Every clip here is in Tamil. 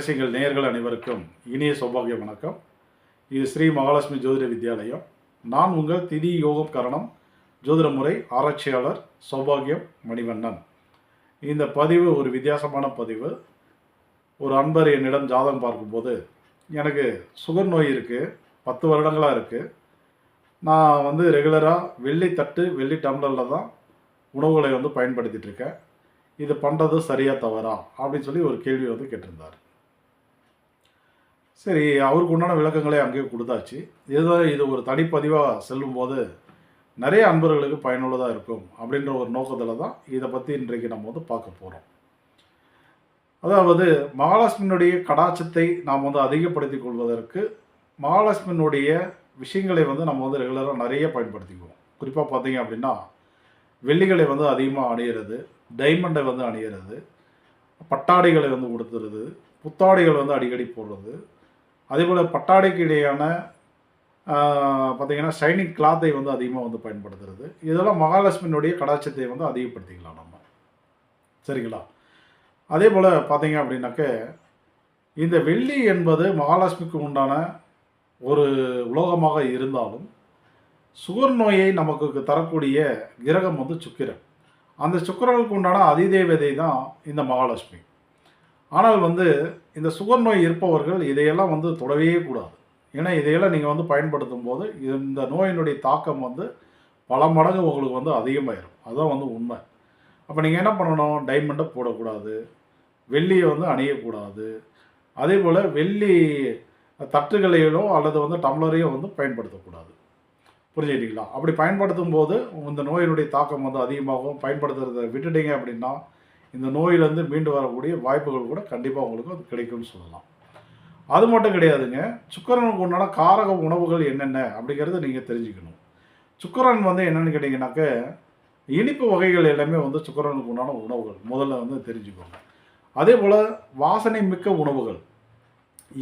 ரகசியங்கள் நேயர்கள் அனைவருக்கும் இனிய சௌபாகிய வணக்கம். இது ஸ்ரீ மகாலட்சுமி ஜோதிட வித்யாலயம். நான் உங்கள் திதி யோகம் கரணம் ஜோதிட முறை ஆராய்ச்சியாளர் சௌபாகியம் மணிவண்ணன். இந்த பதிவு ஒரு வித்தியாசமான பதிவு. ஒரு அன்பர் என்னிடம் ஜாதகம் பார்க்கும்போது, எனக்கு சுகர் நோய் இருக்குது, 10 வருடங்களாக இருக்குது. நான் ரெகுலராக வெள்ளி தட்டு வெள்ளி டம்ளரில் தான் உணவுகளை பயன்படுத்திகிட்டு இருக்கேன். இது பண்ணுறது சரியாக தவறா அப்படின்னு சொல்லி ஒரு கேள்வி கேட்டிருந்தார். சரி, அவருக்கு உண்டான விளக்கங்களே அங்கேயே கொடுத்தாச்சு. இது ஒரு தனிப்பதிவாக செல்லும்போது நிறைய அன்பர்களுக்கு பயனுள்ளதாக இருக்கும் அப்படின்ற ஒரு நோக்கத்தில் தான் இதை பற்றி இன்றைக்கு நம்ம பார்க்க போகிறோம். அதாவது மகாலட்சுமியினுடைய கடாட்சத்தை நாம் அதிகப்படுத்திக் கொள்வதற்கு மகாலட்சுமியினுடைய விஷயங்களை நம்ம ரெகுலராக நிறைய பயன்படுத்திக்குவோம். குறிப்பாக பார்த்தீங்க அப்படின்னா, வெள்ளிகளை அதிகமாக அணியிறது, டைமண்டை அணியிறது, பட்டாடைகளை உடுத்துறது, புத்தாடைகள் அடிக்கடி போடுறது, அதே போல் பட்டாடைக்கு இடையான பார்த்திங்கன்னா ஷைனிங் கிளாத்தை அதிகமாக பயன்படுத்துறது, இதெல்லாம் மகாலட்சுமியினுடைய கடாட்சத்தை அதிகப்படுத்திக்கலாம் நம்ம. சரிங்களா? அதே போல் பார்த்தீங்க அப்படின்னாக்க, இந்த வெள்ளி என்பது மகாலட்சுமிக்கு உண்டான ஒரு உலோகமாக இருந்தாலும், சுகர் நோயை நமக்கு தரக்கூடிய கிரகம் சுக்கிரன். அந்த சுக்கிரனுக்கு உண்டான அதிதேவதை தான் இந்த மகாலட்சுமி. ஆனால் இந்த சுகர் நோய் இருப்பவர்கள் இதையெல்லாம் தொடவே கூடாது. ஏன்னா இதையெல்லாம் நீங்கள் பயன்படுத்தும் போது இந்த நோயினுடைய தாக்கம் பல மடங்கு உங்களுக்கு அதிகமாயிடும். அதுதான் உண்மை. அப்போ நீங்கள் என்ன பண்ணணும்? டைமண்டை போடக்கூடாது, வெள்ளியை அணியக்கூடாது, அதே போல் வெள்ளி தட்டுகளையோ அல்லது டம்ளரையோ பயன்படுத்தக்கூடாது. புரிஞ்சுக்கிட்டீங்களா? அப்படி பயன்படுத்தும் போது இந்த நோயினுடைய தாக்கம் அதிகமாகும். பயன்படுத்துறதை விட்டுட்டீங்க அப்படின்னா இந்த நோயிலேருந்து மீண்டு வரக்கூடிய வாய்ப்புகள் கூட கண்டிப்பாக உங்களுக்கு கிடைக்கும்னு சொல்லலாம். அது மட்டும் கிடையாதுங்க. சுக்கிரனுக்கு உண்டான காரக உணவுகள் என்னென்ன அப்படிங்கிறத நீங்கள் தெரிஞ்சுக்கணும். சுக்கிரன் என்னென்னு கேட்டிங்கனாக்க, இனிப்பு வகைகள் எல்லாமே சுக்கிரனுக்கு உண்டான உணவுகள் முதல்ல தெரிஞ்சுக்கோங்க. அதே போல் வாசனை மிக்க உணவுகள்,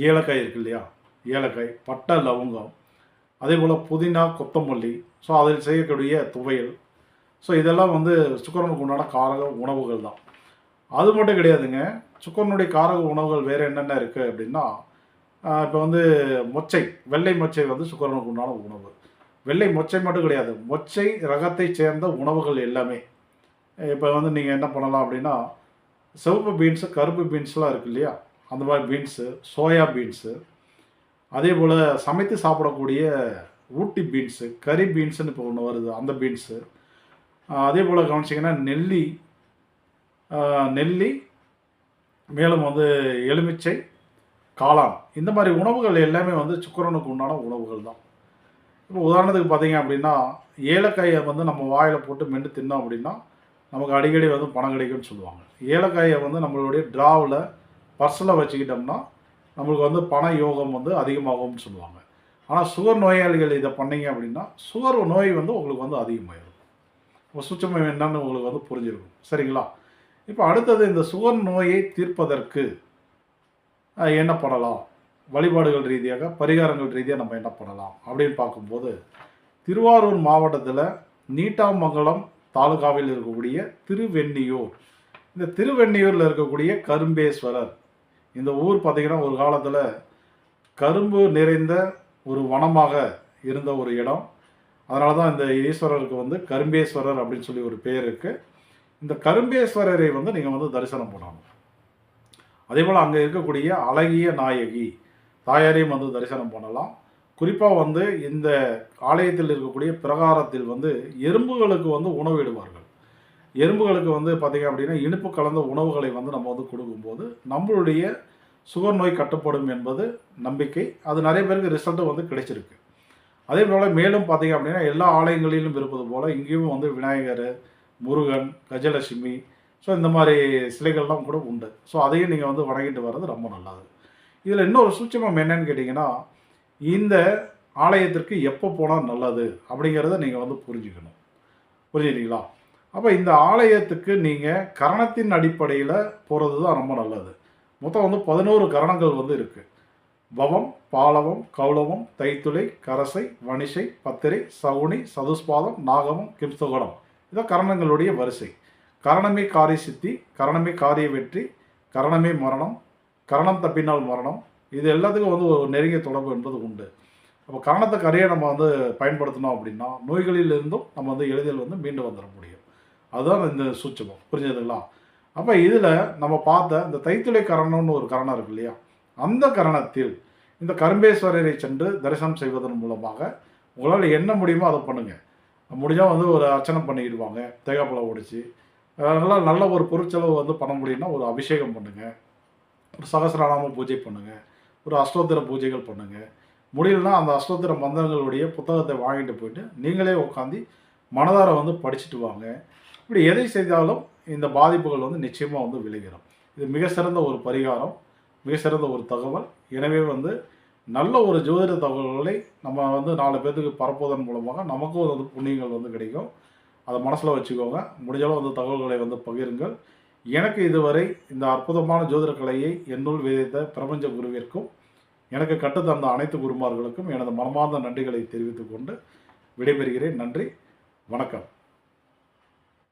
ஏலக்காய் இருக்கு இல்லையா, ஏலக்காய், பட்டை, லவங்கம், அதே போல் புதினா, கொத்தமல்லி, ஸோ அதில் செய்யக்கூடிய துவையல், ஸோ இதெல்லாம் சுக்கிரனுக்கு உண்டான காரக உணவுகள் தான். அது மட்டும் கிடையாதுங்க. சுக்கிரனுடைய காரக உணவுகள் வேறு என்னென்ன இருக்குது அப்படின்னா, இப்போ மொச்சை, வெள்ளை மொச்சை சுக்கிரனுக்கு உண்டான உணவு. வெள்ளை மொச்சை மட்டும் கிடையாது, மொச்சை ரகத்தை சேர்ந்த உணவுகள் எல்லாமே. இப்போ நீங்கள் என்ன பண்ணலாம் அப்படின்னா, சிவப்பு பீன்ஸு, கருப்பு பீன்ஸ்லாம் இருக்குது இல்லையா, அந்த மாதிரி பீன்ஸு, சோயா பீன்ஸு, அதே போல் சமைத்து சாப்பிடக்கூடிய ஊட்டி பீன்ஸு, கறி பீன்ஸுன்னு இப்போ ஒன்று வருது, அந்த பீன்ஸு, அதே போல் கவனிச்சிங்கன்னா நெல்லி, மேலும் எலுமிச்சை, காளான், இந்த மாதிரி உணவுகள் எல்லாமே சுக்கிரனுக்கு உண்டான உணவுகள் தான். இப்போ உதாரணத்துக்கு பார்த்தீங்க அப்படின்னா, ஏலக்காயை நம்ம வாயில் போட்டு மென்று தின்னோம் அப்படின்னா நமக்கு அடிக்கடி பணம் கிடைக்கும்னு சொல்லுவாங்க. ஏலக்காயை நம்மளுடைய ட்ராவில் பர்ஸில் வச்சுக்கிட்டோம்னா நம்மளுக்கு பண யோகம் அதிகமாகும்னு சொல்லுவாங்க. ஆனால் சுகர் நோயாளிகள் இதை பண்ணிங்க அப்படின்னா சுகர் நோய் உங்களுக்கு அதிகமாகிடும். இப்போ சுச்சம் என்னன்னு உங்களுக்கு புரிஞ்சிருக்கும். சரிங்களா? இப்போ அடுத்தது, இந்த சுகர் நோயை தீர்ப்பதற்கு என்ன பண்ணலாம், வழிபாடுகள் ரீதியாக, பரிகாரங்கள் ரீதியாக நம்ம என்ன பண்ணலாம் அப்படின்னு பார்க்கும்போது, திருவாரூர் மாவட்டத்தில் நீட்டாமங்கலம் தாலுகாவில் இருக்கக்கூடிய திருவெண்ணியூர், இந்த திருவெண்ணியூரில் இருக்கக்கூடிய கரும்பேஸ்வரர், இந்த ஊர் பார்த்திங்கன்னா ஒரு காலத்தில் கரும்பு நிறைந்த ஒரு வனமாக இருந்த ஒரு இடம். அதனால தான் இந்த ஈஸ்வரருக்கு கரும்பேஸ்வரர் அப்படின்னு சொல்லி ஒரு பேர் இருக்குது. இந்த கரும்பேஸ்வரரை நீங்கள் தரிசனம் பண்ணணும். அதே போல் அங்கே இருக்கக்கூடிய அழகிய நாயகி தாயாரையும் தரிசனம் பண்ணலாம். குறிப்பாக இந்த ஆலயத்தில் இருக்கக்கூடிய பிரகாரத்தில் எறும்புகளுக்கு உணவு இடுவார்கள். எறும்புகளுக்கு பார்த்திங்க அப்படின்னா இனிப்பு கலந்த உணவுகளை நம்ம கொடுக்கும்போது நம்மளுடைய சுகர் நோய் கட்டுப்படும் என்பது நம்பிக்கை. அது நிறைய பேருக்கு ரிசல்ட்டு கிடைச்சிருக்கு. அதே போல் மேலும் பார்த்திங்க அப்படின்னா எல்லா ஆலயங்களிலும் இருப்பது போல் இங்கேயும் விநாயகர், முருகன், கஜலட்சுமி, ஸோ இந்த மாதிரி சிலைகள்லாம் கூட உண்டு. ஸோ அதையும் நீங்கள் வணங்கிட்டு வர்றது ரொம்ப நல்லது. இதில் இன்னொரு சூட்சமம் என்னன்னு கேட்டிங்கன்னா, இந்த ஆலயத்திற்கு எப்போ போனால் நல்லது அப்படிங்கிறத நீங்கள் புரிஞ்சுக்கணும். புரிஞ்சுக்கிட்டீங்களா? அப்போ இந்த ஆலயத்துக்கு நீங்கள் கரணத்தின் அடிப்படையில் போகிறது தான் ரொம்ப நல்லது. மொத்தம் 11 கரணங்கள் இருக்குது. பவம், பாலவம், கௌளவம், தைத்துளை, கரசை, வணிசை, பத்திரை, சகுனி, சதுஸ்பாதம், நாகமம், கிம்சகுடம், இதான் கரணங்களுடைய வரிசை. கரணமே காரிய சித்தி, கரணமே காரிய வெற்றி, கரணமே மரணம், கரணம் தப்பினால் மரணம். இது எல்லாத்துக்கும் வந்து ஒரு நெருங்கிய தொடர்பு என்பது உண்டு. அப்போ கரணத்த கரையை நம்ம வந்து பயன்படுத்தினோம் அப்படின்னா, நோய்களிலிருந்தும் நம்ம வந்து எளிதில் வந்து மீண்டு வந்துட முடியும். அதுதான் இந்த சூட்சுமம். புரிஞ்சதுங்களா? அப்போ இதில நம்ம பார்த்த இந்த தைத்துளை கரணம்னு ஒரு கரணம் இருக்கு இல்லையா? அந்த கரணத்தில் இந்த கரும்பேஸ்வரரை சென்று தரிசனம் செய்வதன் மூலமாக உங்களால என்ன முடியுமோ அத பண்ணுங்க. முடிஞ்சா வந்து ஒரு அர்ச்சனை பண்ணிடுவாங்க. தேங்காய் உடைச்சு. அதனால நல்ல ஒரு பொருட்செலவு வந்து பண்ண முடியும்னா, ஒரு அபிஷேகம் பண்ணுங்க. ஒரு சகஸ்ரநாம பூஜை பண்ணுங்க. ஒரு அஷ்டோத்திர பூஜைகள் பண்ணுங்க. முடியலன்னா அந்த அஷ்டோத்திர மந்திரங்களுடைய புத்தகத்தை வாங்கிட்டு போயிட்டு, நீங்களே உட்காந்து மனதார வந்து படிச்சுட்டு வாங்க. இப்படி எதை செய்தாலும் இந்த பாதிப்புகள் வந்து நிச்சயமா வந்து விலகிரும். இது மிக சிறந்த ஒரு பரிகாரம். மிக சிறந்த ஒரு தகவல். எனவே வந்து நல்ல ஒரு ஜோதிட தகவல்களை நம்ம வந்து 4 பேத்துக்கு பரப்புவதன் மூலமாக நமக்கும் வந்து புண்ணியங்கள் வந்து கிடைக்கும். அத மனசுல வச்சுக்கோங்க. முடிஞ்ச அளவு அந்த தகவல்களை வந்து பகிருங்கள். எனக்கு இதுவரை இந்த அற்புதமான ஜோதிட கலையை என்னுள் விதைத்த பிரபஞ்ச குருவிற்கும், எனக்கு கற்றுத்தந்த அனைத்து குருமார்களுக்கும் எனது மனமார்ந்த நன்றிகளை தெரிவித்துக் கொண்டு விடைபெறுகிறேன். நன்றி. வணக்கம்.